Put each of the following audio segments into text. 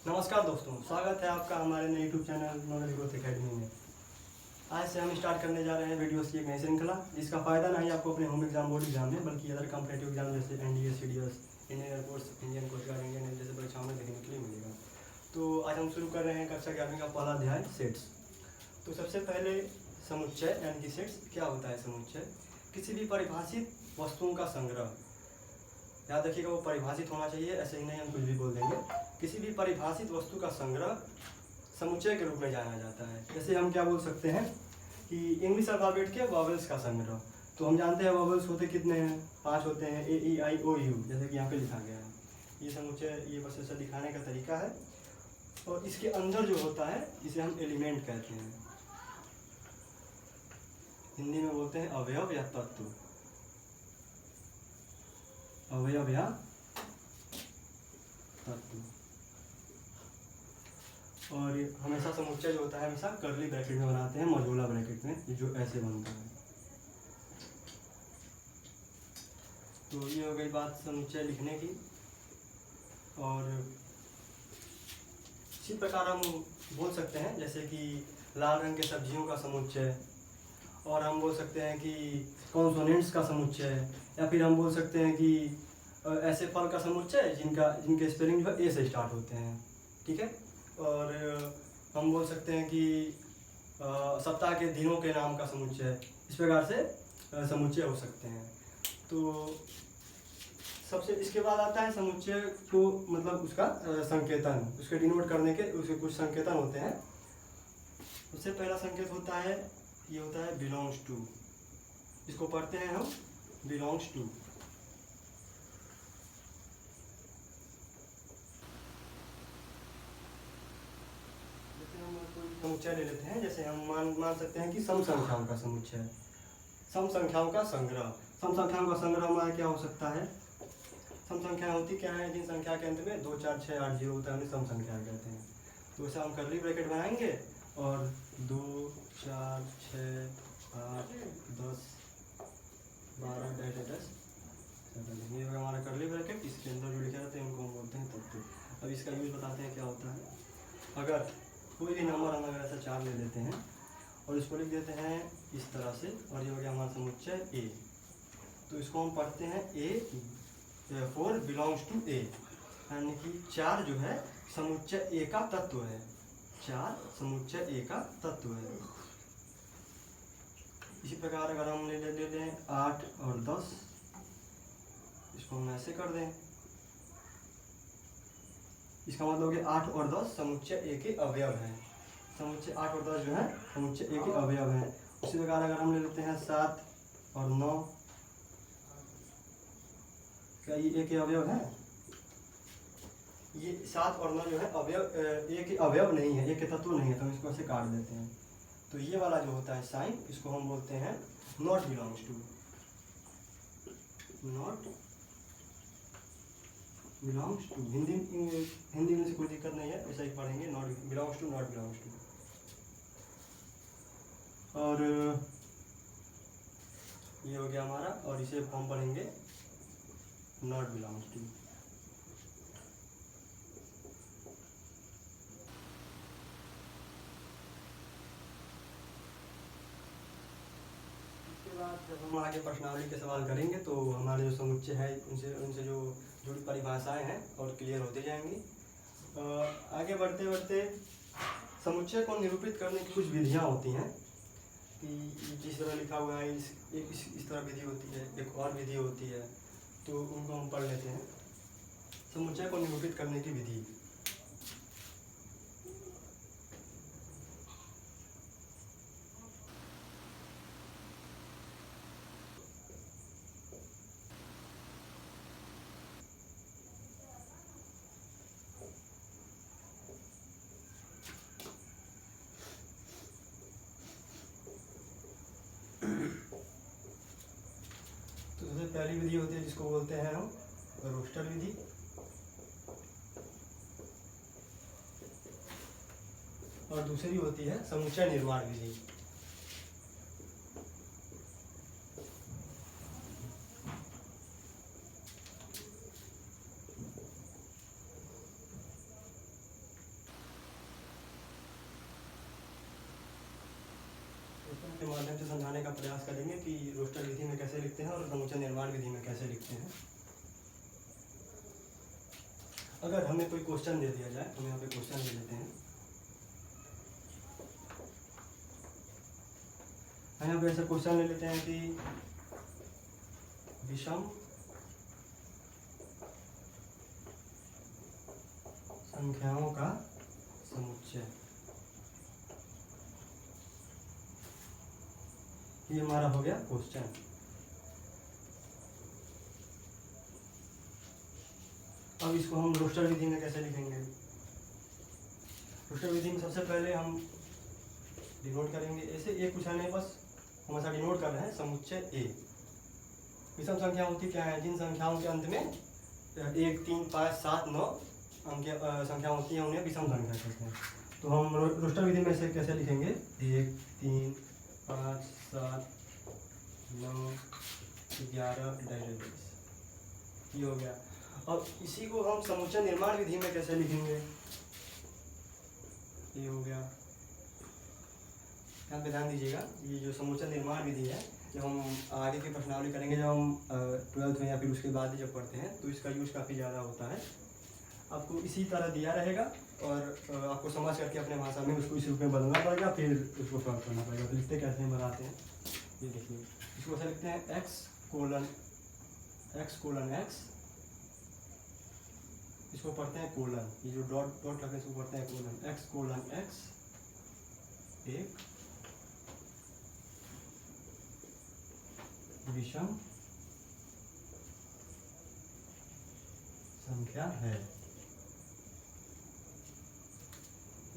नमस्कार दोस्तों, स्वागत है आपका हमारे नए YouTube channel knowledge growth academy में। आज से हम स्टार्ट करने जा रहे हैं वीडियोस की एक नई श्रृंखला, जिसका फ़ायदा नहीं आपको अपने होम एग्जाम, बोर्ड एग्जाम में, बल्कि अदर कॉम्पिटेटिव एग्जाम जैसे NDA, CDS, Indian air force, Indian coast guard, Indian navy जैसे परीक्षाओं में देखने के लिए मिलेगा। तो आज हम शुरू कर रहे हैं कक्षा 11वीं का पहला अध्याय सेट्स। तो सबसे पहले समुच्चय यानी कि सेट्स क्या होता है। समुच्चय किसी भी परिभाषित वस्तुओं का संग्रह, याद रखिएगा वो परिभाषित होना चाहिए, ऐसे ही नहीं हम कुछ भी बोल देंगे। किसी भी परिभाषित वस्तु का संग्रह समुच्चय के रूप में जाना जाता है। जैसे हम क्या बोल सकते हैं कि इंग्लिश अल्फाबेट के वॉवेल्स का संग्रह, तो हम जानते हैं वॉवेल्स होते कितने हैं, 5 होते हैं, ए ई आई ओ यू, जैसे कि यहाँ पे लिखा गया है। ये समुच्चय, ये बस ऐसा दिखाने का तरीका है। और इसके अंदर जो होता है इसे हम एलिमेंट कहते हैं, हिंदी में बोलते हैं अवयव या तत्व, अवयव या तत्व। और हमेशा समुच्चय जो होता है हमेशा कर्ली ब्रैकेट में बनाते हैं, मौजूदा ब्रैकेट में, जो ऐसे बनता है। तो ये हो गई बात समुच्चय लिखने की। और इसी प्रकार हम बोल सकते हैं जैसे कि लाल रंग के सब्जियों का समुच्चय, और हम बोल सकते हैं कि कॉन्सोनेंट्स का समुच्चय, या फिर हम बोल सकते हैं कि ऐसे फल का समुच्चय जिनके स्पेलिंग जो है ए से स्टार्ट होते हैं, ठीक है। और हम बोल सकते हैं कि सप्ताह के दिनों के नाम का समुच्चय, इस प्रकार से समुच्चय हो सकते हैं। तो सबसे इसके बाद आता है समुच्चय को मतलब उसका संकेतन, उसके डिनोट करने के उसके कुछ संकेतन होते हैं। उससे पहला संकेत होता है, ये होता है बिलोंग्स टू। इसको पढ़ते हैं हम बिलोंग्स टू। समुच्चय ले लेते हैं, जैसे हम मान सकते हैं कि सम संख्याओं का समुच्चय, सम संख्याओं का संग्रह। सम संख्याओं का संग्रह हमारा क्या हो सकता है। सम संख्या होती क्या है, जिन संख्या के अंत में 2 4 6 8 0 होता है, उन्हें सम संख्या कहते हैं। तो इसे हम कर्ली ब्रैकेट बनाएंगे और 2 4 6 8 10 12 10 ये होगा हमारा कर्ली ब्रैकेट। इसके अंदर जो लिखा रहता है उनको हम बोलते हैं तत्व। अब इसका यूज बताते हैं क्या होता है। अगर कोई भी नंबर हम अगर ऐसा 4 ले लेते हैं और इसको लिख देते हैं इस तरह से, और ये हो गया हमारा समुच्चय ए, तो इसको हम पढ़ते हैं ए फॉर बिलोंग्स टू ए, यानी कि 4 जो है समुच्चय ए का तत्व है। 4 समुच्चय ए का तत्व है। इसी प्रकार अगर हम ले लें 8 और 10, इसको हम ऐसे कर दें, इसका मतलब हो गया 8 और 10 समुच्चय ए के अवयव हैं। समुच्चय 8 और 10 जो है समुच्चय ए के अवयव हैं। उसी प्रकार अगर हम ले लेते हैं 7 और 9, क्या ये ए के अवयव हैं। ये 7 और 9 जो है अवयव, ए के अवयव नहीं है, ए के तत्व नहीं है, तो हम इसको ऐसे काट देते हैं। तो ये वाला जो होता है साइन, इसको हम बोलते हैं not belongs to, not belongs to. Hindi में से कोई दिक्कत नहीं है, ऐसा ही पढ़ेंगे, not belongs to, not belongs to. और ये हो गया हमारा, और इसे हम पढ़ेंगे नॉट बिलोंग्स टू। इसके बाद जब हम आगे प्रश्नावली के सवाल करेंगे तो हमारे जो समुच्चय है उनसे जो जुड़ी परिभाषाएं हैं और क्लियर होते जाएंगी। आगे बढ़ते बढ़ते समुच्चय को निरूपित करने की कुछ विधियां होती हैं कि जिस तरह लिखा हुआ है इस तरह विधि होती है, एक और विधि होती है, तो उनको हम पढ़ लेते हैं। समुच्चय को निरूपित करने की विधि। तो सबसे पहली विधि होती है जिसको बोलते हैं हम रोस्टर विधि। और दूसरी होती है समुच्चय निर्माण विधि। माध्यम से समझाने का प्रयास करेंगे कि रोस्टर विधि में कैसे लिखते हैं और समुच्चय निर्माण विधि में कैसे लिखते हैं। अगर हमें कोई क्वेश्चन दे दिया जाए, हम यहाँ पे क्वेश्चन ले लेते हैं। हम यहाँ पे ऐसा क्वेश्चन ले लेते हैं कि विषम संख्याओं का समुच्चय, ये हमारा हो गया क्वेश्चन। अब इसको हम रोस्टर विधि में कैसे लिखेंगे? रोस्टर विधि में सबसे पहले हम डिनोट करेंगे ऐसे, एक पूछा नहीं, बस हम ऐसा डिनोट कर रहे हैं समुच्चय ए। विषम संख्या होती क्या है? जिन संख्याओं के अंत में 1, 3, 5, 7, 9 अंक संख्या होती है उन्हें विषम संख्या कहते हैं। तो हम रोस्टर विधि में से कैसे लिखेंगे? 1, 3, 5, 7, 9, 11, 20, ये हो गया। अब इसी को हम समुच्चय निर्माण विधि में कैसे लिखेंगे? ये हो गया। यहाँ पे ध्यान दीजिएगा, ये जो समुच्चय निर्माण विधि है, जब हम आगे की प्रश्नावली करेंगे, जब हम 12th में या फिर उसके बाद जब पढ़ते हैं, तो इसका यूज़ काफ़ी ज़्यादा होता है। आपको इसी तरह दिया रहेगा और आपको समझ करके अपने भाषा में उसको इस रूप में बदलना पड़ेगा, फिर उसको सॉल्व करना पड़ेगा। तो लिखते कैसे हैं बनाते हैं, ये देखिए। इसको ऐसे लिखते हैं x कोलन x, इसको पढ़ते हैं कोलन, ये जो डॉट डॉट लगे इसको पढ़ते हैं कोलन। x कोलन x एक विषम संख्या है।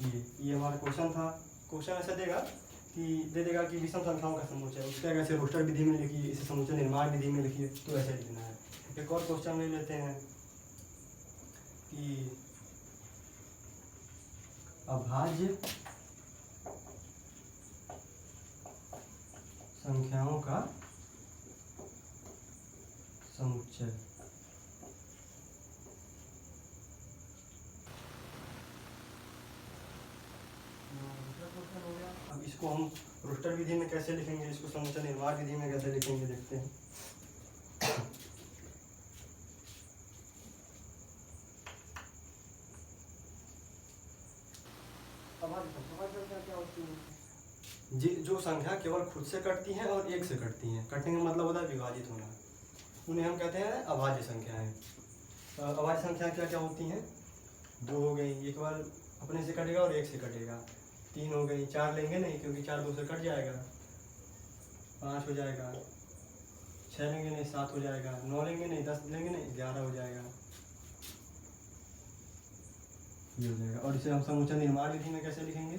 ये हमारा क्वेश्चन था। क्वेश्चन ऐसा देगा कि दे देगा कि विषम संख्याओं का समुच्चय, उसके आगे ऐसे रोस्टर विधि में लिखिए, इसे समुच्चय निर्माण विधि में लिखिए, तो ऐसे लिखना है। एक और क्वेश्चन ले लेते हैं कि अभाज्य संख्याओं का समुच्चय। अब इसको हम रोस्टर विधि में कैसे लिखेंगे, इसको समुच्चय निर्माण विधि में कैसे लिखेंगे, देखते हैं। क्या होती है? जो संख्या केवल खुद से कटती हैं और एक से कटती हैं, कटने का मतलब होता है विभाजित होना, उन्हें हम कहते हैं अभाज्य संख्याएं। अभाज्य संख्या क्या क्या होती हैं? 2 हो गई, ये केवल अपने से कटेगा और एक से कटेगा। 3 हो गई, 4 लेंगे नहीं क्योंकि 4 2 से कट जाएगा, 5 हो जाएगा। 6 लेंगे नहीं, 7 हो जाएगा। 9 लेंगे नहीं, 10 लेंगे नहीं, 11 हो जाएगा, ये हो जाएगा। और इसे हम समुच्चय निर्माण विधि में कैसे लिखेंगे?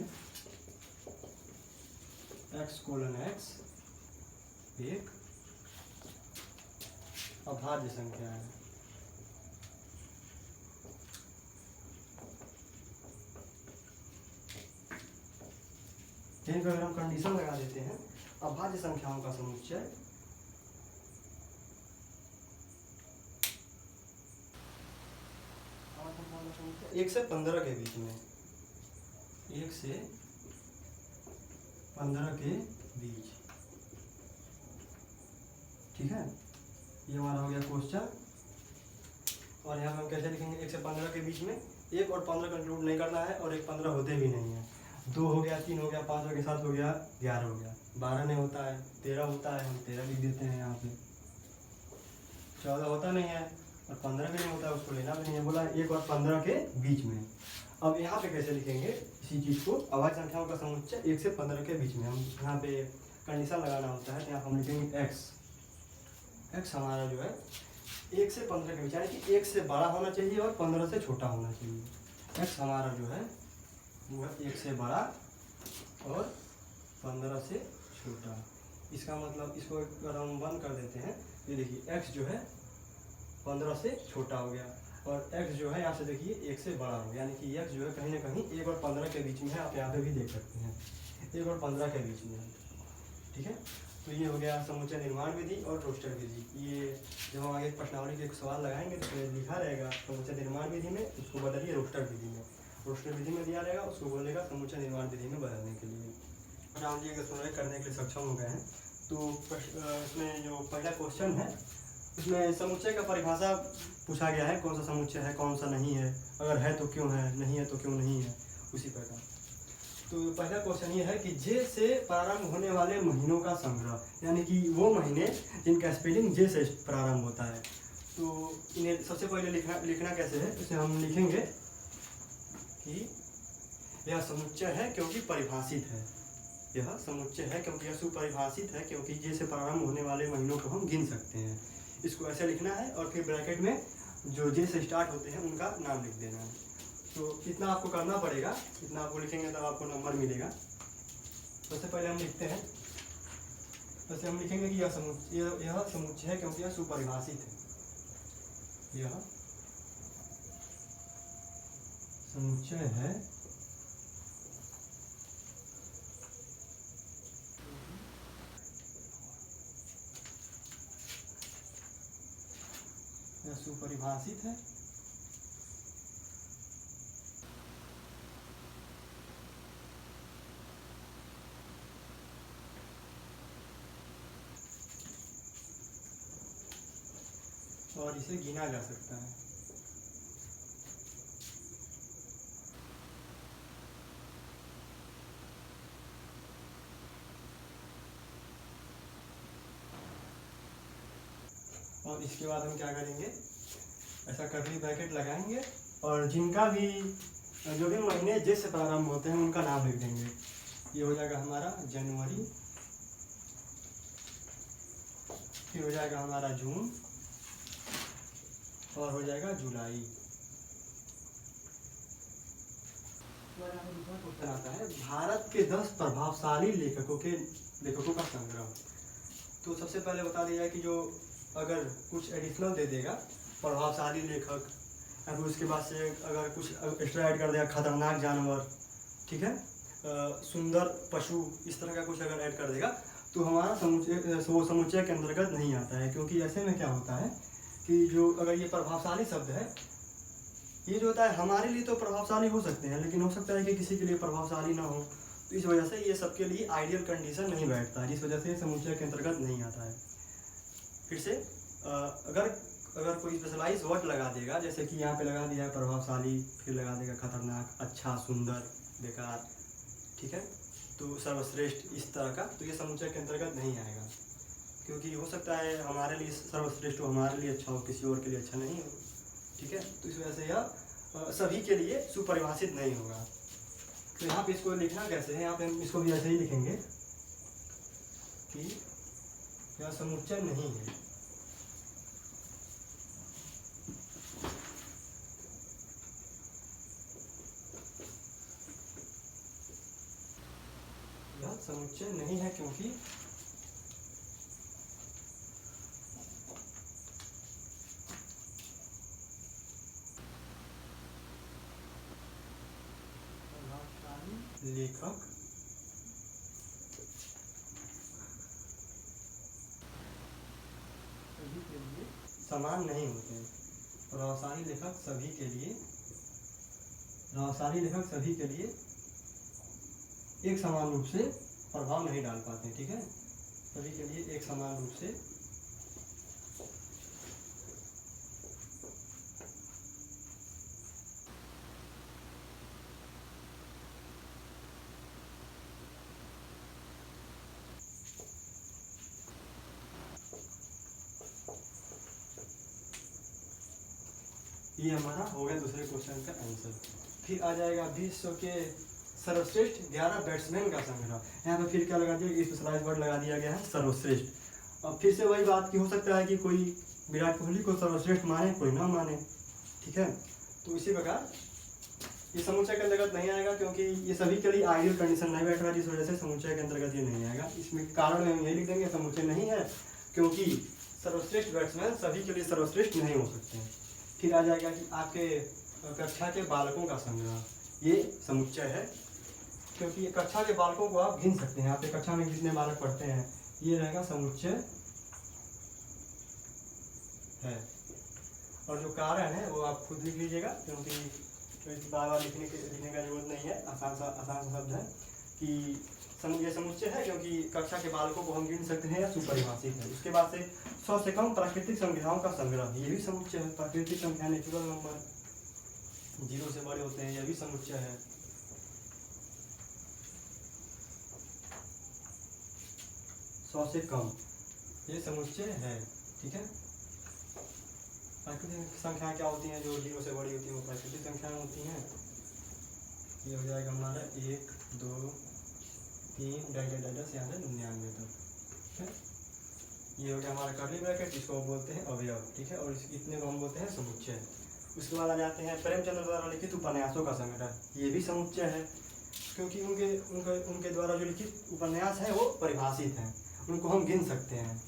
x कोलन x एक अभाज्य संख्या है। यहीं पर अगर हम कंडीशन लगा देते हैं, अभाज्य संख्याओं का समुच्चय एक से 15 के बीच में, 1 से 15 के बीच, ठीक है। ये हमारा हो गया क्वेश्चन। और यहाँ हम कैसे लिखेंगे? 1 से 15 के बीच में 1 और 15 का इंक्लूड नहीं करना है, और 1 15 होते भी नहीं है। 2 हो गया, 3 हो गया, 5 हो गया, 7 हो गया, 11 हो गया, 12 नहीं होता है, 13 होता है, हम 13 लिख देते हैं यहाँ पे। 14 होता नहीं है और 15 भी नहीं होता है, उसको लेना भी नहीं है, बोला 1 और 15 के बीच में। अब यहाँ पे कैसे लिखेंगे इसी चीज़ को? अभाज्य संख्याओं का समुच्चय 1 से 15 के बीच में, हम यहाँ पे कंडीशन लगाना होता है। तो यहाँ हम लिखेंगे x हमारा जो है 1 से 15 के बीच, यानी कि 1 से बड़ा होना चाहिए और 15 से छोटा होना चाहिए। x हमारा जो है वो है 1 से बड़ा और 15 से छोटा। इसका मतलब इसको अगर हम बंद कर देते हैं, ये देखिए x जो है 15 से छोटा हो गया, और x जो है यहाँ से देखिए 1 से बड़ा हो गया, यानी कि x जो है कहीं ना कहीं 1 और 15 के बीच में है। आप यहाँ पे भी देख सकते हैं 1 और 15 के बीच में है, ठीक है। तो ये हो गया समुच्चय निर्माण विधि और रोस्टर विधि। ये जब हम आगे प्रश्नावली के सवाल लगाएंगे तो लिखा रहेगा समुच्चय निर्माण विधि में, उसको बदलिए रोस्टर विधि में। रोस्टर विधि में दिया रहेगा, उसको बोलेगा समुच्चय निर्माण विधि में बदलने के लिए, राम जी अगर सुनवाई करने के लिए सक्षम हो गए हैं तो इसमें जो पहला क्वेश्चन है इसमें समुच्चय का परिभाषा पूछा गया है, कौन सा समुच्चय है कौन सा नहीं है, अगर है तो क्यों है, नहीं है तो क्यों नहीं है, उसी प्रकार। तो पहला क्वेश्चन ये है कि जे से प्रारंभ होने वाले महीनों का संग्रह, यानी कि वो महीने जिनका स्पेलिंग जे से प्रारंभ होता है। तो इन्हें सबसे पहले लिखना कैसे है, इसे हम लिखेंगे कि यह समुच्चय है क्योंकि परिभाषित है, यह समुच्चय है क्योंकि यह सुपरिभाषित है, क्योंकि जे से प्रारंभ होने वाले महीनों को हम गिन सकते हैं। इसको ऐसे लिखना है और फिर ब्रैकेट में जो जे से स्टार्ट होते हैं उनका नाम लिख देना है। तो इतना आपको करना पड़ेगा, इतना आपको लिखेंगे तब आपको नंबर मिलेगा। सबसे पहले हम लिखते हैं, वैसे हम लिखेंगे कि यह समुच्चय है क्योंकि यह सुपरिभाषित है, यह समुच्चय है यह सुपरिभाषित है और इसे गिना जा सकता है। और इसके बाद हम क्या करेंगे, ऐसा कर्ली ब्रैकेट लगाएंगे और जिनका भी जो भी महीने जे से प्रारंभ होते हैं उनका नाम लिख देंगे। ये हो जाएगा हमारा जनवरी, फिर हो जाएगा हमारा जून और हो जाएगा जुलाई। क्वेश्चन आता है भारत के 10 प्रभावशाली लेखकों का संग्रह। तो सबसे पहले बता दिया है कि जो अगर कुछ एडिशनल दे देगा प्रभावशाली लेखक, या फिर उसके बाद से अगर कुछ एक्स्ट्रा ऐड कर देगा खतरनाक जानवर, ठीक है, सुंदर पशु, इस तरह का कुछ अगर ऐड कर देगा तो हमारा वो समुच्चय के अंतर्गत नहीं आता है। क्योंकि ऐसे में क्या होता है कि जो अगर ये प्रभावशाली शब्द है, ये जो होता है हमारे लिए तो प्रभावशाली हो सकते हैं, लेकिन हो सकता है कि किसी के लिए प्रभावशाली ना हो, तो इस वजह से ये सबके लिए आइडियल कंडीशन नहीं बैठता है, जिस वजह से समुच्चय के अंतर्गत नहीं आता है। फिर से अगर कोई स्पेशलाइज वर्ड लगा देगा, जैसे कि यहाँ पे लगा दिया है प्रभावशाली, फिर लगा देगा खतरनाक, अच्छा, सुंदर, बेकार, ठीक है, तो सर्वश्रेष्ठ, इस तरह का, तो ये समुच्चय के अंतर्गत नहीं आएगा। क्योंकि हो सकता है हमारे लिए सर्वश्रेष्ठ हो, हमारे लिए अच्छा हो, किसी और के लिए अच्छा नहीं हो, ठीक है, तो इस वजह से यह सभी के लिए सुपरिभाषित नहीं होगा। तो यहाँ पे इसको लिखना कैसे है, यहाँ पे हम इसको भी ऐसे ही लिखेंगे कि यह समुच्चय नहीं है, यह समुच्चय नहीं है क्योंकि लेखक सभी के लिए समान नहीं होते हैं। प्रभावशाली लेखक सभी के लिए एक समान रूप से प्रभाव नहीं डाल पाते, ठीक है, सभी के लिए एक समान रूप से ये हमारा हो गया दूसरे क्वेश्चन का आंसर। फिर आ जाएगा विश्व के सर्वश्रेष्ठ 11 बैट्समैन का संग्रह। यहाँ पे फिर क्या लगा दिया, स्पेशलाइज वर्ड लगा दिया गया है सर्वश्रेष्ठ। अब फिर से वही बात की, हो सकता है कि कोई विराट कोहली को सर्वश्रेष्ठ माने, कोई ना माने, ठीक है, तो इसी प्रकार ये समुच्चय के अंतर्गत नहीं आएगा क्योंकि ये सभी के लिए आइडियल कंडीशन नहीं बैठ रहा, जिस वजह से समुच्चय के अंतर्गत ये नहीं आएगा। इसमें कारण हम यही लिख देंगे समुच्चय नहीं है क्योंकि सर्वश्रेष्ठ बैट्समैन सभी के लिए सर्वश्रेष्ठ नहीं हो सकते हैं। फिर आ जाएगा कि आपके कक्षा के बालकों का संग्रह, ये समुच्चय है क्योंकि कक्षा के बालकों को आप गिन सकते हैं, आपके कक्षा में कितने बालक पढ़ते हैं, ये रहेगा समुच्चय है। और जो कारण है वो आप खुद लिख लीजिएगा क्योंकि बार बार लिखने का जरूरत नहीं है, आसान सा शब्द है कि ये समुच्चय है क्योंकि कक्षा के बालकों को हम गिन सकते हैं या सुपरिभाषित है। उसके बाद से 100 से कम प्राकृतिक संख्याओं का संग्रह, ये भी समुच्चय है। प्राकृतिक संख्या नेचुरल नंबर 0 से बड़े होते हैं, यह भी समुच्चय है। सौ से कम ये समुच्चय है, ठीक है। प्राकृतिक संख्या क्या होती हैं? जो 0 से बड़ी होती है वो प्राकृतिक संख्याएं होती हैं। ये हो जाएगा हमारा 1 2 3 डाइडस यहाँ से 99 तक, ठीक है। ये हो गया हमारा कर्ली ब्रैकेट, जिसको हम बोलते हैं अवयव, ठीक है। और इतने को हम बोलते हैं समुच्चय। उसके बाद आ जाते हैं प्रेमचंद्र द्वारा लिखित उपन्यासों का संग्रह, ये भी समुच्चय है क्योंकि उनके द्वारा जो लिखित उपन्यास है वो परिभाषित हैं, उनको हम गिन सकते हैं।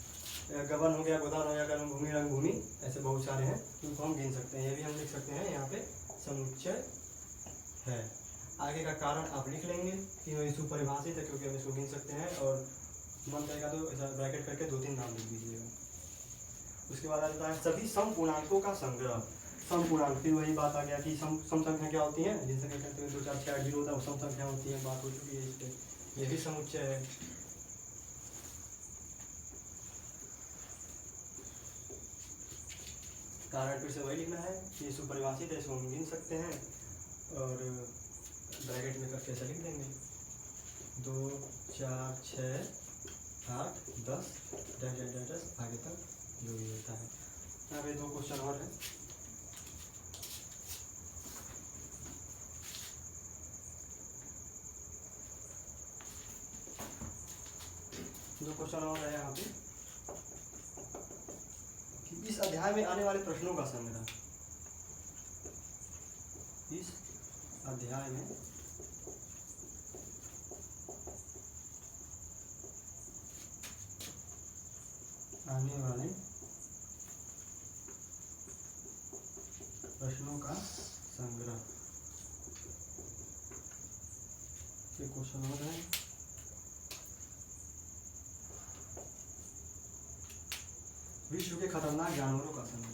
गबन हो गया, गोदान हो गया, कर्मभूमि, रंगभूमि, ऐसे बहुत सारे हैं उनको हम गिन सकते हैं। ये भी हम लिख सकते हैं यहाँ पे समुच्चय है। आगे का कारण आप लिख लेंगे कि ये सुपरिभाषित है क्योंकि हम इसको गिन सकते हैं, और मन करेगा तो ऐसा ब्रैकेट करके 2-3 नाम लिख दीजिएगा। उसके बाद आ जाता है सभी समपूर्णांकों का संग्रह। समपूर्णांक, फिर वही बात आ गया कि सम संख्या क्या होती है, जिनसे क्या कहते हैं 2 4 6 8 0 होता है वो सम संख्या होती है, बात हो चुकी है इस पर। ये भी समुच्चय है। कारण फिर से वही लिखना है कि सुपरिभाषित है, इसको हम गिन सकते हैं, और ब्रैकेट में करके ऐसा लिख देंगे 2 4 6 8 10 डाइडस आगे तक जो भी होता है। यहाँ पे 2 क्वेश्चन और है। है यहाँ पे कि इस अध्याय में आने वाले प्रश्नों का संग्रह। इस अध्याय में आने वाले प्रश्नों का संग्रह। ये क्वेश्चन हो रहा है। विश्व के खतरनाक जानवरों का संग्रह।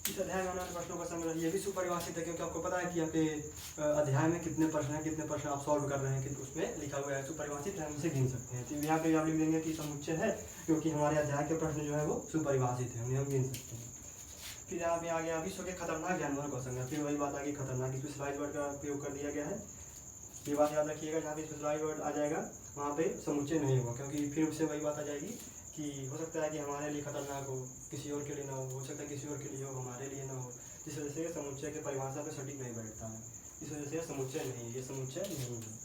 इस अध्याय में आने वाले प्रश्नों का संग्रह, ये भी सुपरिभाषित है क्योंकि आपको पता है कि आपके अध्याय में कितने प्रश्न हैं, कितने प्रश्न आप सॉल्व कर रहे हैं, कि उसमें लिखा हुआ है सुपरिभाषित है, हम उसे गिन सकते हैं। तो यहाँ पे आप लिख देंगे कि समुच्चय है क्योंकि हमारे अध्याय के प्रश्न जो है वो सुपरिभाषित है, उन्हें हम गिन सकते हैं। फिर यहाँ पे आ गया विश्व के खतरनाक जानवरों का संग्रह। फिर वही बात आ गई खतरनाक, इसमें स्पेशलाइज्ड वर्ड का प्रयोग कर दिया गया है। ये बात याद रखिएगा, जहाँ पे स्पेशलाइज्ड वर्ड आ जाएगा वहाँ पे समुच्चय नहीं होगा, क्योंकि फिर उससे वही बात आ जाएगी कि हो सकता है कि हमारे लिए खतरनाक हो, किसी और के लिए ना हो सकता है किसी और के लिए हो, हमारे लिए ना हो, जिस वजह से समुच्चय के परिभाषा पे सटीक नहीं बैठता है। इस वजह से समुच्चय नहीं है, ये समुच्चय नहीं है।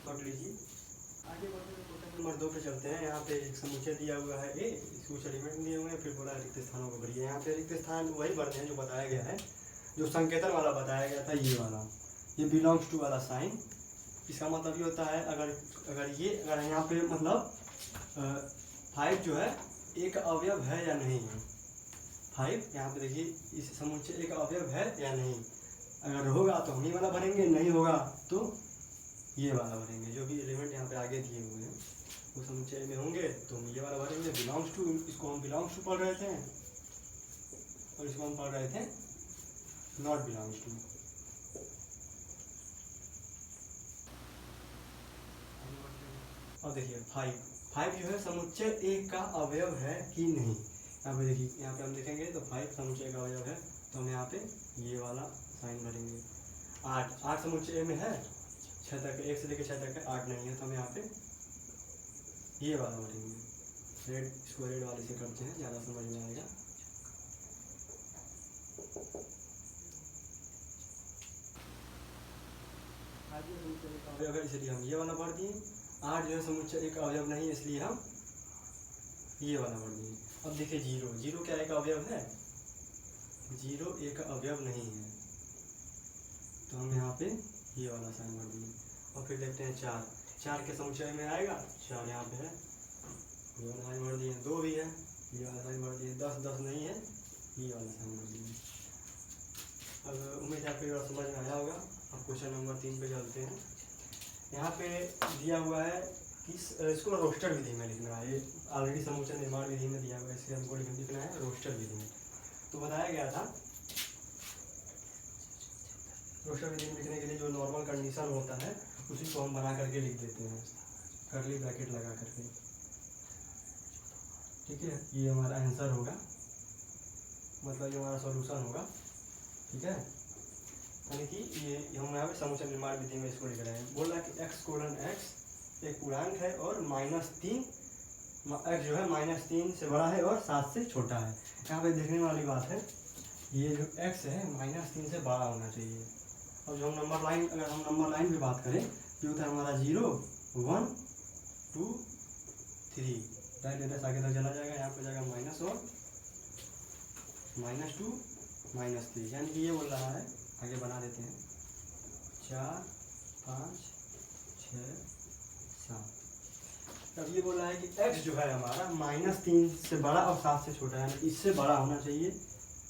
पढ़ लीजिए। आगे बढ़ते हैं क्वेश्चन नंबर 2 पे चलते हैं। यहाँ पे एक समुच्चय दिया हुआ है ए, इसको कुछ एलिमेंट दिए हुए हैं, फिर बोला रिक्त स्थानों को भरिए। यहाँ पे रिक्त स्थान वही भरते हैं जो बताया गया है, जो संकेतन वाला बताया गया था, ये वाला, ये बिलोंग्स टू वाला साइन। इसका मतलब ये होता है अगर यहाँ पे मतलब 5 जो है एक अवयव है या नहीं है। 5 यहाँ पे देखिए, इस समुच्चय एक अवयव है या नहीं। अगर होगा तो हम ये वाला भरेंगे, नहीं होगा तो ये वाला भरेंगे। जो भी एलिमेंट यहाँ पे आगे दिए हुए हैं वो समुच्चय में होंगे तो हम ये वाला भरेंगे। बिलोंग्स टू, इसको हम बिलोंग्स टू पढ़ रहे थे और इसको हम पढ़ रहे थे नॉट बिलोंग्स टू। और देखिए 5 जो है समुच्चय एक का अवयव है कि नहीं। यहाँ पे देखिए, यहाँ पे हम देखेंगे तो 5 समुच्चय का अवयव है, तो हम यहाँ पे ये वाला साइन भरेंगे। 8 समुच्चय में है, 6 तक, 1 से लेकर 6 तक है, 8 नहीं है तो हम यहाँ पे ये वाला भरेंगे। रेड, इसको रेड वाले से करते हैं, ज़्यादा समझ में आएगा। अवयव है इसलिए हम ये वाला भर दिए। 8 जो है समुच्चय एक अवयव नहीं, इसलिए हम ये वाला बढ़ दिए। अब देखिए जीरो, जीरो क्या एक अवयव है? जीरो एक अवयव नहीं है, तो हम यहाँ पे ये वाला साइन बढ़ दिए। और फिर देखते हैं चार, चार के समुच्चय में आएगा चार, यहाँ पे है ये वाला साइन बढ़ दिए। दो भी है, ये वाला साइन बढ़ दिए। 10 10 नहीं है, ये वाला साइन बढ़ दिए। अब उम्मीद है आपको ये समझ में आया होगा। अब क्वेश्चन नंबर 3 पे चलते हैं। यहाँ पे दिया हुआ है कि इसको रोस्टर विधि में लिखना है। ये ऑलरेडी समुच्चय निर्माण विधि में दिया हुआ है, इसलिए हमको लिखना है रोस्टर विधि में। तो बताया गया था रोस्टर विधि में लिखने के लिए जो नॉर्मल कंडीशन होता है उसी को हम बना करके लिख देते हैं, कर्ली ब्रैकेट लगा करके। ठीक है, ये हमारा आंसर होगा, मतलब ये हमारा सॉल्यूशन होगा। ठीक है, यानी कि ये हम यहाँ पे समुच्चय निर्माण विधि में इसको लिख रहे हैं। बोल रहा है कि x कोलन x एक पूर्णांक है और -3, x जो है -3 से बड़ा है और 7 से छोटा है। यहाँ पे देखने वाली बात है, ये जो x है -3 से बड़ा होना चाहिए। अब जो हम नंबर लाइन, अगर हम नंबर लाइन की बात करें, ये होता है हमारा 0 1 2 3, डायरेक्ट आगे तक चला जाएगा। यहाँ पे जाएगा -1 -2 -3, यानी कि ये बोल रहा है, आगे बना देते हैं 4 5 6 7। अब ये बोल रहा है कि x जो है हमारा -3 से बड़ा और 7 से छोटा, यानी इससे बड़ा होना चाहिए,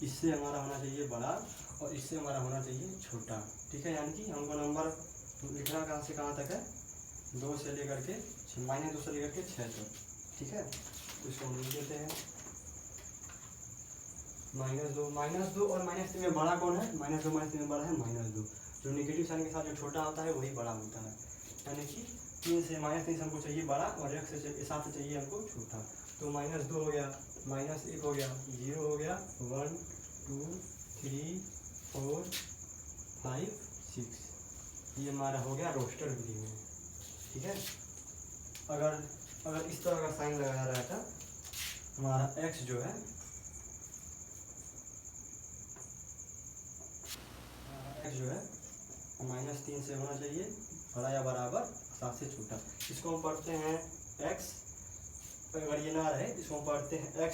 इससे हमारा होना चाहिए बड़ा और इससे हमारा होना चाहिए छोटा। ठीक है, यानी कि हमको नंबर लिखना कहाँ से कहाँ तक है, 2 से लेकर के -2 से लेकर के 6 तक। ठीक है, तो इसको हम लिख देते हैं -2 और -3 में बड़ा कौन है? -2 -3 में बड़ा है -2। जो नेगेटिव साइन के साथ जो छोटा होता है वही बड़ा होता है, यानी कि 3 से -3 से हमको चाहिए बड़ा और 1 से 7 से चाहिए हमको छोटा। तो -2 हो गया, -1 हो गया, 0 हो गया, 1 2 3 4 5 6, ये हमारा हो गया रोस्टर विधि में। ठीक है, अगर इस तरह का साइन लगाया रहता, हमारा x जो है -3 से होना चाहिए बड़ा या बराबर, 7 से छोटा। इसको हम पढ़ते हैं x, अगर ये ना रहे इसको हम पढ़ते हैं x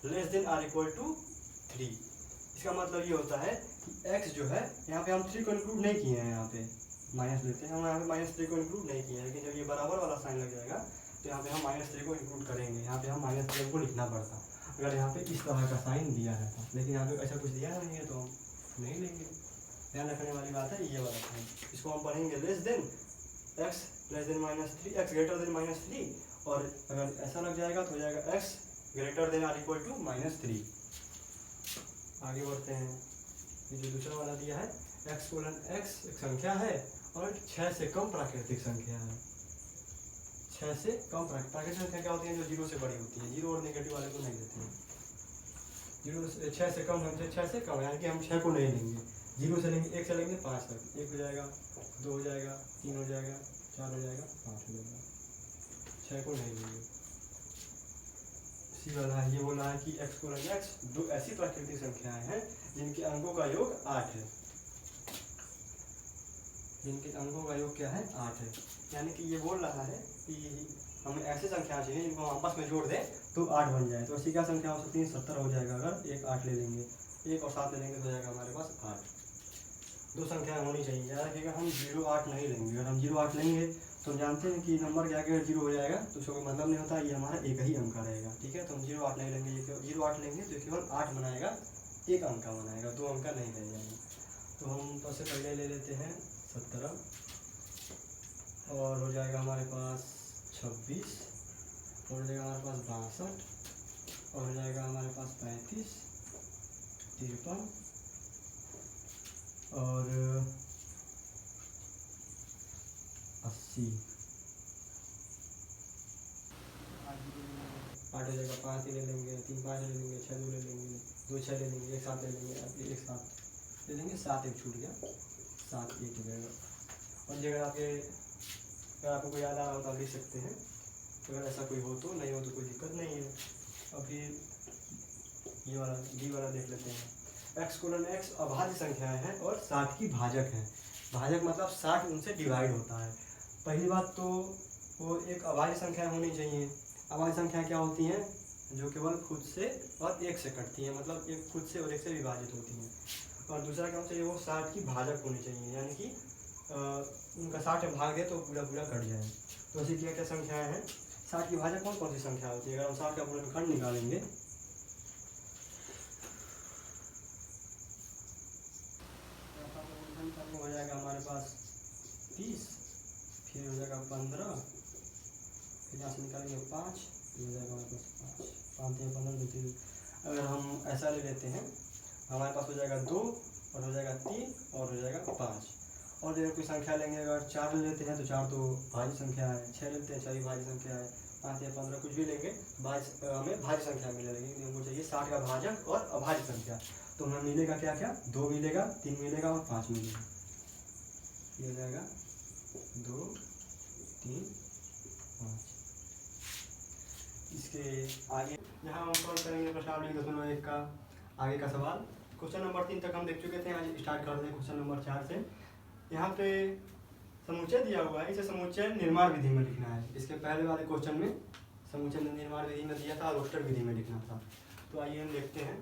less than or equal to 3। इसका मतलब ये होता है कि x जो है, यहाँ पे हम 3 को इंक्लूड नहीं किए हैं, यहाँ पे माइनस लेते हैं, हम यहाँ पे -3 को इंक्लूड नहीं किए हैं, लेकिन जब ये बराबर वाला साइन लग जाएगा तो यहाँ पे हम -3 को इंक्लूड करेंगे। यहाँ पे हम -3 को लिखना पड़ता अगर यहाँ पे इस तरह का साइन दिया रहता, लेकिन यहाँ पे ऐसा कुछ दिया नहीं है तो हम नहीं लेंगे। ध्यान रखने वाली बात है ये वाला साइन। इसको हम पढ़ेंगे less than x less then -3, x greater then -3, और अगर ऐसा लग जाएगा तो हो जाएगा x greater than or equal to -3। आगे बढ़ते हैं, ये जो दूसरा वाला दिया है x कोलन x एक संख्या है और 6 से कम प्राकृतिक संख्या है। 6 से कम प्राकृतिक संख्या क्या होती है? जो 0 से बड़ी होती है। 0 और नेगेटिव वाले को नहीं देते हैं। 6 से कम हमसे 6 से कम, यानी कि हम 6 को नहीं लेंगे। 0 से लेंगे, 1 से लेंगे 5 तक, 1 हो जाएगा, 2 हो जाएगा, 3 हो जाएगा, 4 हो जाएगा, 5 हो जाएगा, 6 को नहीं लेंगे। इसी वाला ये बोला है कि x कोलन x दो ऐसी प्राकृतिक संख्याएं हैं जिनके अंकों का योग 8 है, जिनके अंकों का योग क्या है? 8 है। यानी कि ये बोल रहा है कि हमें ऐसी संख्या चाहिए जिनको हम आपस में जोड़ दें तो 8 बन जाए। तो ऐसी क्या संख्या हो सकती है? 70 हो जाएगा अगर 1 8 ले लेंगे, 1 और 7 ले लेंगे तो हो जाएगा हमारे पास 8। दो संख्याएं होनी चाहिए। याद रखिएगा हम 0 8 नहीं लेंगे। अगर हम 0 8 लेंगे तो हम जानते हैं कि नंबर के आगे 0 हो जाएगा तो उसका कोई मतलब नहीं होता, ये हमारा एक ही अंक का रहेगा। ठीक है, तो हम 0 8 नहीं लेंगे, ये 0 8 लेंगे तो केवल 8 बनाएगा, एक अंक का बनाएगा, 2 अंक का नहीं रह जाएगा। तो हम सबसे पहले ले लेते हैं 17 और हो जाएगा हमारे पास 26 और हो जाएगा हमारे पास 62 और हो जाएगा हमारे पास 35 53 और 80। 8 हो जाएगा, 5 ही ले लेंगे, 3 5 ले लेंगे, 6 2 ले लेंगे, 2 6 ले लेंगे, 1 7 ले लेंगे, 1 7 ले लेंगे, 7 1 छूट गया, 7 1 हो जाएगा। और जगह आपके अगर आपको कोई याद आ रहा हो तो आप लिख सकते हैं, अगर ऐसा कोई हो तो, नहीं हो तो कोई दिक्कत नहीं है। अभी ये वाला डी वाला देख लेते हैं। x कोलन x अभाज्य संख्याएं हैं और 60 की भाजक है। भाजक मतलब 60 उनसे डिवाइड होता है। पहली बात तो वो एक अभाज्य संख्या होनी चाहिए, अभाज्य संख्या क्या होती हैं? जो केवल खुद से और एक से कटती हैं, मतलब एक खुद से और एक से विभाजित होती हैं। और दूसरा क्या होना चाहिए? वो 60 की भाजक होनी चाहिए, यानी कि उनका 60 में भाग दे तो पूरा पूरा कट जाए। तो ऐसी क्या क्या संख्याएं हैं? 60 की भाजक कौन कौन सी संख्या होती है? अगर हम 60 का गुणनखंड निकालेंगे हो जाएगा हमारे पास 30, फिर हो जाएगा 15, फिर यहाँ से निकालेंगे 5, हो जाएगा हमारे पास 5, 5 या 15 2 3। अगर हम ऐसा ले लेते हैं हमारे पास हो जाएगा 2 और हो जाएगा 3 और हो जाएगा 5। और अगर कोई संख्या लेंगे, अगर 4 ले लेते हैं तो 4 तो भाज्य संख्या है, 6 लेते हैं 6 भी भाज्य संख्या है, 5 या 15 कुछ भी लेंगे हमें भाज्य संख्या मिलेगी। लेकिन हमको चाहिए 60 का भाजक और अभाज्य संख्या। तो हमें मिलेगा क्या क्या? 2 मिलेगा, 3 मिलेगा और 5 मिलेगा। ये हो जाएगा 2 3 5। इसके आगे यहाँ हम सॉल्व करेंगे प्रश्नावली 2.1 का आगे का सवाल। क्वेश्चन नंबर 3 तक हम देख चुके थे। आज स्टार्ट करते हैं क्वेश्चन नंबर 4 से। यहाँ पे समुच्चय दिया हुआ है, इसे समुच्चय निर्माण विधि में लिखना है। इसके पहले वाले क्वेश्चन में समुच्चय निर्माण विधि में दिया था, रोस्टर विधि में लिखना था। तो आइए हम देखते हैं।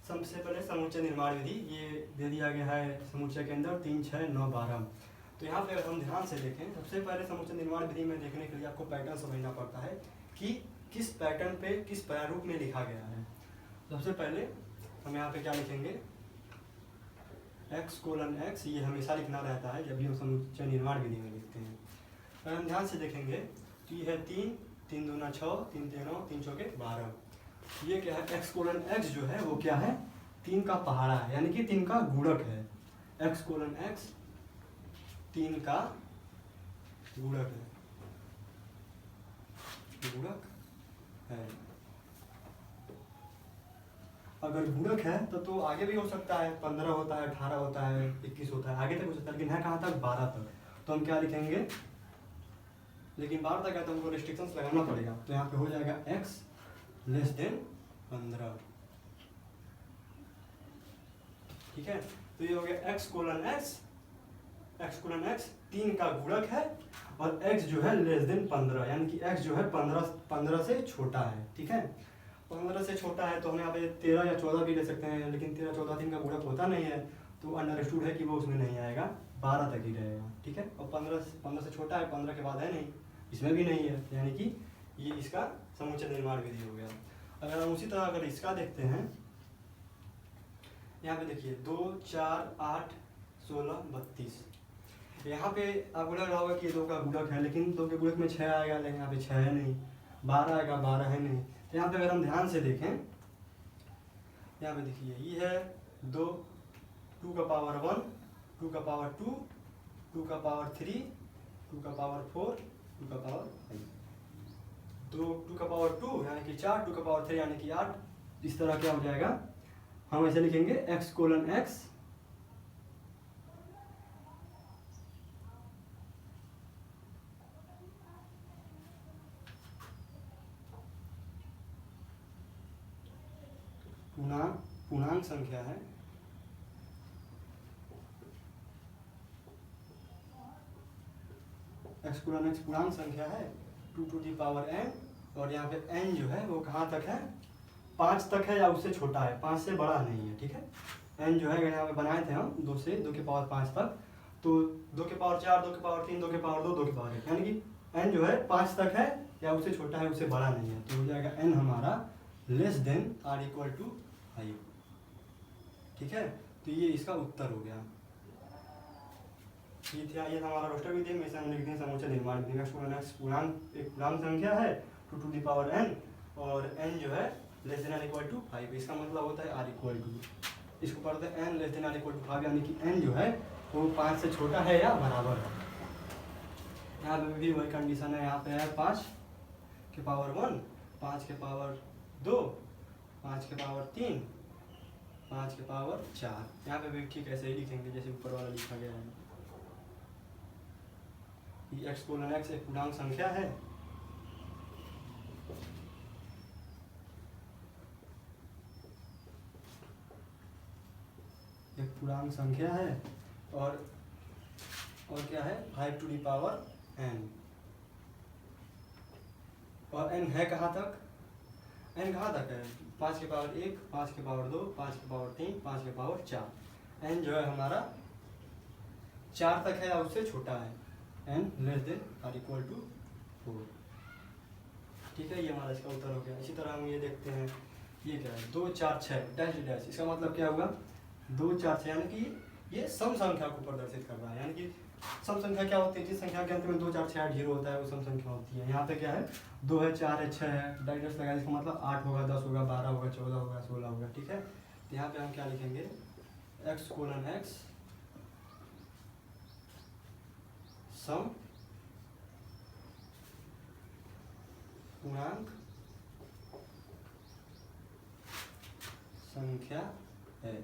सबसे पहले समुच्चय निर्माण विधि ये दे दिया गया है समुच्चय के अंदर 3 6 9 12। तो यहाँ पे अगर हम ध्यान से देखें, सबसे पहले समुच्चय निर्माण विधि में देखने के लिए आपको पैटर्न समझना पड़ता है कि किस पैटर्न पे किस प्रारूप में लिखा गया है। सबसे पहले हम यहाँ पे क्या लिखेंगे? x:x, ये हमेशा लिखना रहता है जब भी हम समुच्चय निर्माण विधि में लिखते हैं। अगर हम ध्यान से देखेंगे तो ये है 3 3 दूना 6 3 3 3 चौके 12। ये क्या है? x:x जो है वो क्या है? 3 का पहाड़ा है, यानी कि 3 का गुणक है। x:x 3 का गुणक है, गुणक है। अगर गुणक है तो आगे भी हो सकता है, 15 होता है, 18 होता है, 21 होता है, आगे तक हो सकता है। लेकिन है कहाँ तक? 12 तक। तो हम क्या लिखेंगे? लेकिन 12 तक है तो हमको रिस्ट्रिक्शंस लगाना पड़ेगा। तो यहाँ पे हो जाएगा x लेस देन 15। ठीक है, तो ये हो गया x:x 3 का गुणक है और x जो है लेस देन 15, यानी कि x जो है 15 से छोटा है। ठीक है, 15 से छोटा है तो हम यहाँ पे 13 या 14 भी ले सकते हैं, लेकिन 13 14 3 का गुणक होता नहीं है, तो अंडरस्टूड है कि वो उसमें नहीं आएगा, 12 तक ही रहेगा। ठीक है, और 15 से छोटा है, 15 के बाद है नहीं, इसमें भी नहीं है, यानी कि ये इसका समुच्चय निर्माण विधि हो गया। अगर हम उसी तरह अगर इसका देखते हैं, यहाँ पे देखिए 2 4 8 16 32। यहाँ पे आपको लग रहा होगा कि 2 का गुणक है, लेकिन 2 के गुणक में 6 आएगा, लेकिन यहाँ पे 6 है नहीं। 12 आएगा, 12 है नहीं। तो यहाँ पे अगर हम ध्यान से देखें, यहाँ पे देखिए ये है 2 2 का पावर 1 2 का पावर 2 2 का पावर 3 2 का पावर 4 2 का पावर 5। 2 का पावर 2 यानी कि 4, 2 का पावर 3 यानी कि 8। इस तरह क्या हो जाएगा? हम ऐसे लिखेंगे x:x पूर्णांक संख्या है, x:x पूर्णांक संख्या है 2 टू दी पावर n, और यहाँ पे n जो है वो कहाँ तक है? 5 तक है या उससे छोटा है, 5 से बड़ा नहीं है। ठीक है, n जो है अगर यहाँ पे बनाए थे हम 2 से 2 के पावर 5 तक, तो 2 के पावर 4 2 के पावर 3 2 के पावर 2 2 के पावर 1, यानी कि n जो है 5 तक है या उससे छोटा है, उससे बड़ा नहीं है। तो हो जाएगा n हमारा less than or equal to 5। ठीक है, तो ये इसका उत्तर हो गया। ये था, ये हमारा रोस्टर विधि में इसे हम लिखते हैं समुच्चय निर्माण विधि में। पूर्णांक एक पूर्णांक संख्या है 2 टू दी पावर n, और n जो है less than or equal to 5। इसका मतलब होता है आर इक्वल टू, इसको पढ़ते हैं n less than or equal to 5, यानी कि n जो है वो 5 से छोटा है या बराबर है। यहाँ पे भी वही कंडीशन है, यहाँ पे है 5 के पावर 1 5 के पावर 2 5 के पावर 3 5 के पावर 4। यहाँ पे भी ठीक ऐसे ही लिखेंगे जैसे ऊपर वाला लिखा गया है। x:x एक पूर्णांक संख्या है, एक पूर्णांक संख्या है, और क्या है 5 टू दी पावर n, और n है कहाँ तक, n कहाँ तक है, 5 के पावर 1, 5 के पावर 2, 5 के पावर 3, 5 के पावर 4। n जो है हमारा 4 तक है या उससे छोटा है, n less than or equal to 4। ठीक है, ये हमारा इसका उत्तर हो गया। इसी तरह हम ये देखते हैं, ये क्या है 2 4 6 डैश डैश, इसका मतलब क्या हुआ 2 4 6, यानी कि ये सम संख्या को प्रदर्शित कर रहा है। यानी कि सम संख्या क्या होती है, जिस संख्या के अंत में 2 4 6 8 0 होता है वो सम संख्या होती है। यहाँ पे क्या है 2 है 4 है 6 है, डैश डैश लगा, इसका मतलब 8 होगा 10 होगा 12 होगा 14 होगा 16 होगा। ठीक है, तो यहाँ पे हम क्या लिखेंगे x कोलन x सम पूर्णांक संख्या है।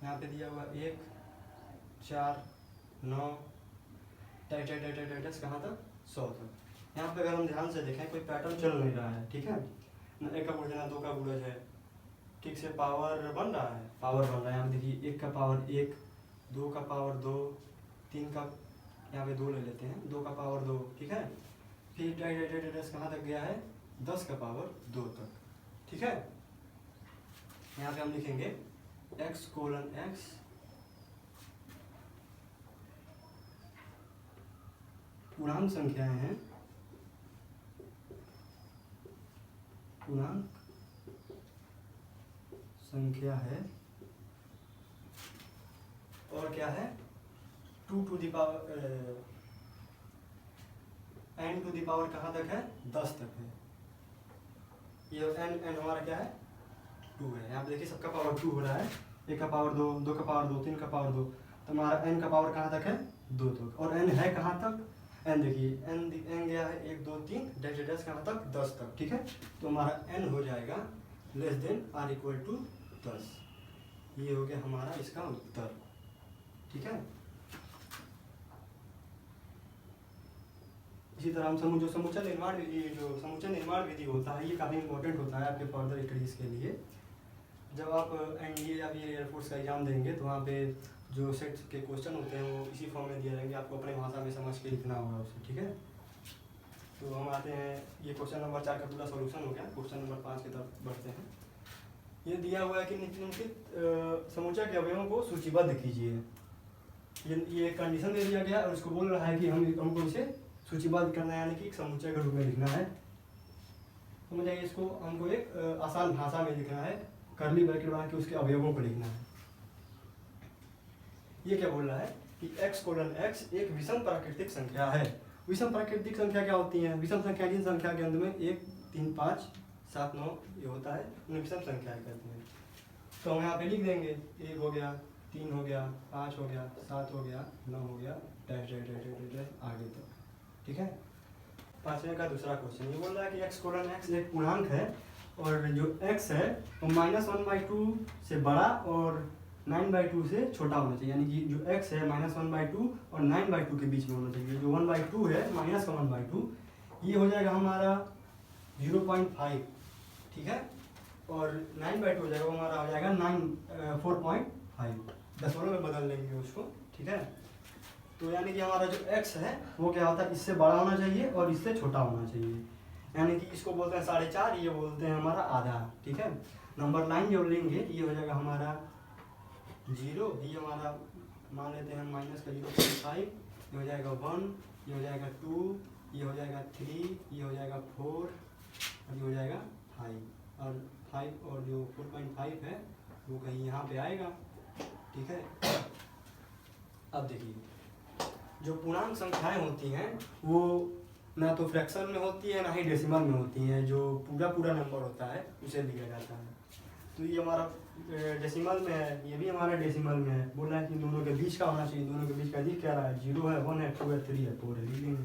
यहाँ पे दिया हुआ 1 4 9 डैश कहाँ तक 100 तक। यहाँ पे अगर हम ध्यान से देखें कोई पैटर्न चल नहीं रहा है। ठीक है, ना 1 का गुणज ना 2 का गुणज है, ठीक से पावर बन रहा है, पावर बन रहा है। यहाँ देखिए 1 का पावर 1, 2 का पावर 2, 3 का यहाँ पे 2 ले लेते हैं, 2 का पावर 2। ठीक है, फिर डैश कहाँ तक गया है 10 का पावर 2 तक। ठीक है, यहाँ पे हम लिखेंगे x कोलन x पूर्णांक संख्याएं हैं, पूर्णांक संख्या है, और क्या है 2 to the power n to the power कहाँ तक है 10 तक है। ये n हमारा क्या है 2 है। यहाँ पे देखिए सबका पावर 2 हो रहा है, 1 का पावर 2, 2 का पावर 2, 3 का पावर 2, तो हमारा n का पावर कहाँ तक है 2 तक। और n है कहाँ तक, n देखिए n गया है 1 2 3 डैश डैश कहाँ तक 10 तक। ठीक है, तो हमारा n हो जाएगा less than or equal to 10। ये हो गया हमारा इसका उत्तर। ठीक है, इसी तरह हम जो समुच्चय निर्माण विधि होता है, ये काफ़ी इंपॉर्टेंट होता है आपके फर्दर स्टडीज़ के लिए। जब आप एनडीए या फिर एयरफोर्स का एग्जाम देंगे तो वहाँ पे जो सेट्स के क्वेश्चन होते हैं वो इसी फॉर्म में दिए रहेंगे, आपको अपने भाषा में समझ के लिखना होगा उसे। ठीक है, तो हम आते हैं, ये क्वेश्चन नंबर 4 का पूरा सॉल्यूशन हो गया। क्वेश्चन नंबर 5 की तरफ बढ़ते हैं। ये दिया हुआ है कि निम्नलिखित समुच्चय के अवयवों को सूचीबद्ध कीजिए। ये एक कंडीशन दे दिया गया और उसको बोल रहा है कि हमको इसे सूचीबद्ध करना है, यानी कि एक समुच्चय के रूप में लिखना है। तो मुझे इसको हमको एक आसान भाषा में लिखना है, कर्ली ब्रैकेट बना के उसके अवयवों को लिखना है। ये क्या बोल रहा है कि x कोलन x एक विषम प्राकृतिक संख्या है। विषम प्राकृतिक संख्या क्या होती है, विषम संख्या जिन संख्या के अंत में 1 3 5 7 9 ये होता है उन्हें विषम संख्याएं कहते हैं। तो हम यहाँ पे लिख देंगे 1 हो गया, 3 हो गया, 5 हो गया, 7 हो गया, 9 हो गया, dash dash dash dash dash आगे तक। ठीक है, 5वें का दूसरा क्वेश्चन ये बोल रहा है कि x कोलन x एक पूर्णांक है और जो x है वो -1/2 से बड़ा और 9/2 से छोटा होना चाहिए। यानी कि जो x है -1/2 और 9/2 के बीच में होना चाहिए। जो 1/2 है माइनस का 1/2 ये हो जाएगा हमारा 0.5। ठीक है, और 9/2 हो जाएगा वो हमारा हो जाएगा 4.5, दशमलव में बदल लेंगे उसको। ठीक है, तो यानी कि हमारा जो x है वो क्या होता है इससे बड़ा होना चाहिए और इससे छोटा होना चाहिए। यानी कि इसको बोलते हैं 4.5, ये बोलते हैं हमारा आधा। ठीक है, नंबर लाइन जो लेंगे ये हो जाएगा हमारा 0, ये हमारा मान लेते हैं माइनस का 0.5, ये हो जाएगा 1, ये हो जाएगा 2, ये हो जाएगा 3, ये हो जाएगा 4 और ये हो जाएगा 5। और 5 और जो 4.5 है वो कहीं यहाँ पे आएगा। ठीक है, अब देखिए जो पूर्णांक संख्याएं होती हैं वो ना तो फ्रैक्शन में होती है ना ही डेसिमल में होती हैं। जो पूरा नंबर होता है उसे लिखा जाता है। तो ये हमारा डेसिमल में है, ये भी हमारा डेसिमल में है। बोल रहा है कि दोनों के बीच का होना चाहिए। दोनों के बीच का दिख क्या रहा है, 0 है, 1 है, 2 है, 3 है, 4 है। लिख लेंगे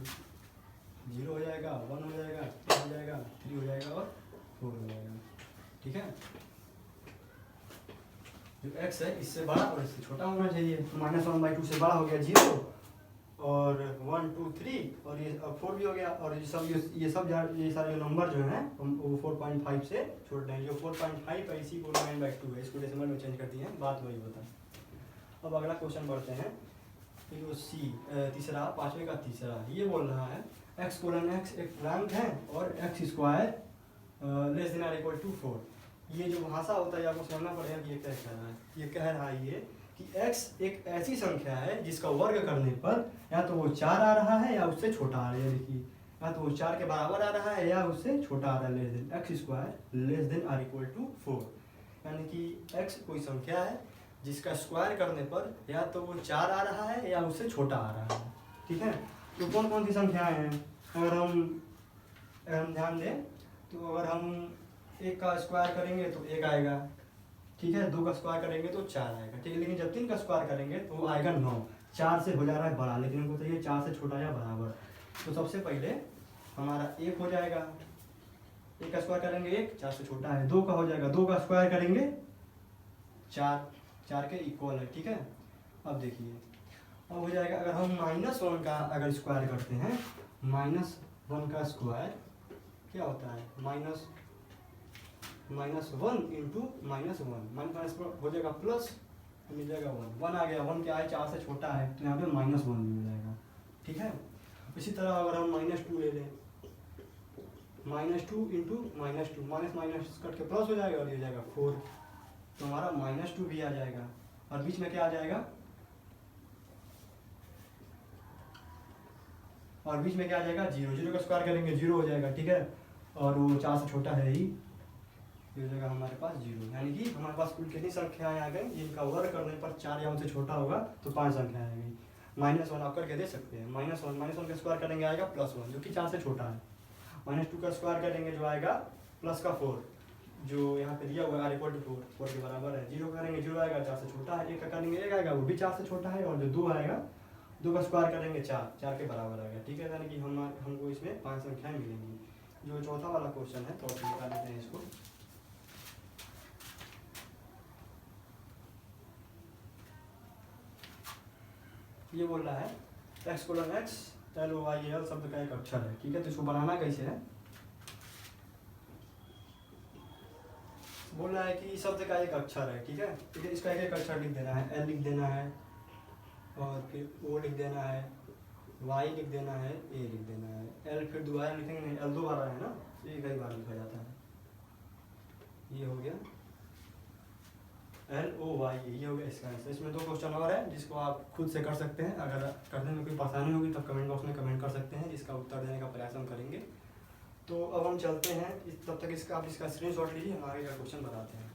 0 हो जाएगा, 1 हो जाएगा, 2 हो जाएगा, 3 हो जाएगा और 4 हो जाएगा। ठीक है, जो x है इससे बड़ा और इससे छोटा होना चाहिए। तो -1/2 से बड़ा हो गया 0 और 1 2 3 और ये 4 भी हो गया, और ये सारे नंबर जो हैं वो 4.5 से छोटे हैं। जो 4.5 है इसी को 9/2 है, इसको डेसिमल में चेंज कर दिए हैं, बात वही होता है। अब अगला क्वेश्चन पढ़ते हैं। जो सी तीसरा, पाँचवें का तीसरा, ये बोल रहा है x:x एक रैंक है और x² less than or equal to 4। ये जो भाषा होता है आपको समझना पड़ेगा कि ये क्या कह रहा है। ये कह रहा है ये कि x एक ऐसी संख्या है जिसका वर्ग करने पर या तो वो 4 आ रहा है या उससे छोटा आ रहा है। देखिए, या तो वो 4 के बराबर आ रहा है या उससे छोटा आ रहा है। Less than x² less than or equal to 4, यानी कि x कोई संख्या है जिसका स्क्वायर करने पर या तो वो 4 आ रहा है या उससे छोटा आ रहा है। ठीक है, तो कौन कौन सी संख्याएं हैं? अगर हम ध्यान दें तो अगर हम 1 का स्क्वायर करेंगे तो 1 आएगा, ठीक है। 2 का स्क्वायर करेंगे तो 4 आएगा, ठीक है। लेकिन जब 3 का स्क्वायर करेंगे तो वो आएगा 9। 4 से हो जा रहा है बड़ा, लेकिन हमको चाहिए 4 से छोटा या बराबर। तो सबसे पहले हमारा 1 हो जाएगा, 1 का स्क्वायर करेंगे 1, 4 से छोटा है। 2 का हो जाएगा, 2 का स्क्वायर करेंगे 4, 4 के इक्वल है, ठीक है। अब देखिए, अब हो जाएगा अगर हम -1 का अगर स्क्वायर करते हैं, -1 का स्क्वायर क्या होता है? -1 इंटू -1 हो जाएगा प्लस, मिल जाएगा 1 आ गया। 1 क्या है? 4 से छोटा है, तो यहाँ पे -1 मिल जाएगा, ठीक है। इसी तरह अगर हम -2 ले लें, -2 इंटू -2, माइनस कट के प्लस हो जाएगा और ये हो जाएगा 4, तो हमारा -2 भी आ जाएगा। और बीच में क्या आ जाएगा? और बीच में क्या आ जाएगा? 0। 0 का स्क्वायर करेंगे 0 हो जाएगा, ठीक है। और वो 4 से छोटा है ही, ये हो जाएगा हमारे पास 0। यानी कि हमारे पास कुल कितनी संख्याएं आ गई जिनका वर्ग करने पर 4 या उनसे छोटा होगा, तो 5 संख्याएं आ गई। -1 आप करके दे सकते हैं। -1 का स्क्वायर करेंगे आएगा +1 जो कि 4 से छोटा है। -2 का स्क्वायर करेंगे जो आएगा +4 जो यहाँ पे दिया हुआ है r = 4 के बराबर है। 0 करेंगे 0 आएगा, 4 से छोटा है। 1 का करेंगे 1 आएगा, वो भी 4 से छोटा है। और जो 2 आएगा, 2 का स्क्वायर करेंगे 4 के बराबर आएगा, ठीक है। यानी कि हमको इसमें 5 संख्याएं मिलेंगी। जो चौथा वाला क्वेश्चन है तो निकाल लेते हैं इसको। ये बोल रहा है x:x LOYL शब्द का एक अक्षर है, ठीक है। तो इसको बनाना कैसे है? बोल रहा है कि शब्द का एक अक्षर है, ठीक है। ठीक है, इसका एक अक्षर लिख देना है। L लिख देना है, और फिर O लिख देना है, Y लिख देना है, A लिख देना है। L फिर दोबारा लिखेंगे नहीं, L 2 बार है ना, एक ही बार लिखा जाता है। ये हो गया LOY, ये हो गया इसका आंसर। इसमें 2 क्वेश्चन और है जिसको आप खुद से कर सकते हैं। अगर करने में कोई परेशानी होगी तब कमेंट बॉक्स में कमेंट कर सकते हैं, इसका उत्तर देने का प्रयास हम करेंगे। तो अब हम चलते हैं, तब तक आप इसका स्क्रीनशॉट लीजिए, हम आगे का क्वेश्चन बताते हैं।